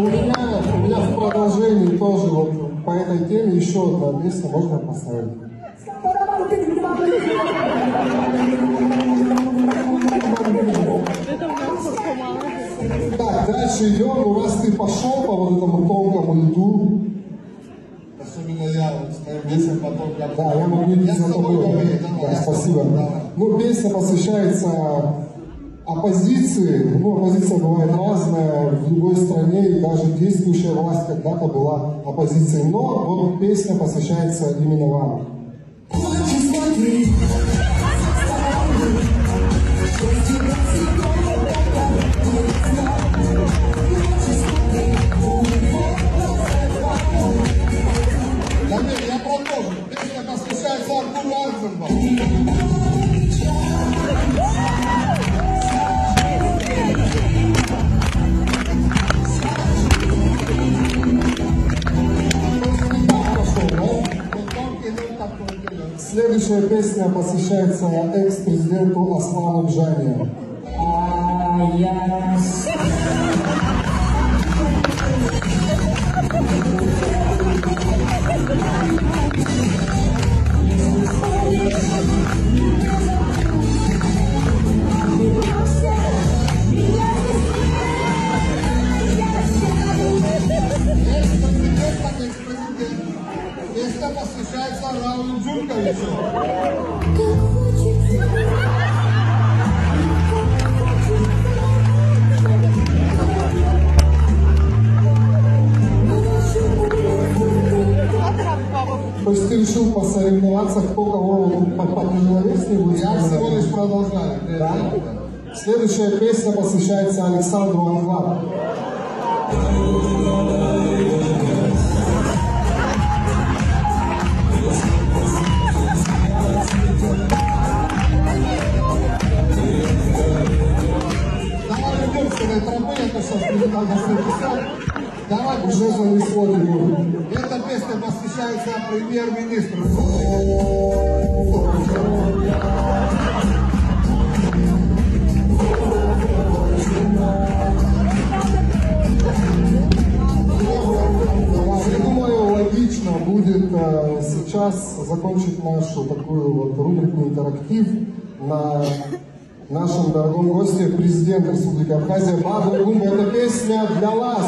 у меня в продолжении тоже вот по этой теме еще одна песня, можно поставить? Так, дальше идем. У нас ты пошел по вот этому тонкому льду. Особенно я вместе потом. Да, я магнитик за тобой. Да, спасибо. Ну, песня посвящается оппозиции. Ну, оппозиция бывает разная в любой стране, и даже действующая власть когда-то была оппозицией. Но вот песня посвящается именно вам. Я продолжу. Песня посвящается Артуру Арзенбаху. Следующая песня посвящается экс-президенту Аслану Джане. Песня посвящается Раулю Джунковичу. То есть ты решил посоревноваться, кто кого потяжеловеснее будет? Я всего лишь продолжаю. Да? Следующая песня посвящается Александру Анвару. Давай идем с этой тропы, это сейчас будет надо написать. Давай Уже занесло его. Эта песня посвящается премьер-министру. Я думаю, логично будет сейчас закончить нашу такую вот рубрику «Интерактив» на нашем дорогом госте президент Республики Абхазия Баду Думба. Эта песня для вас.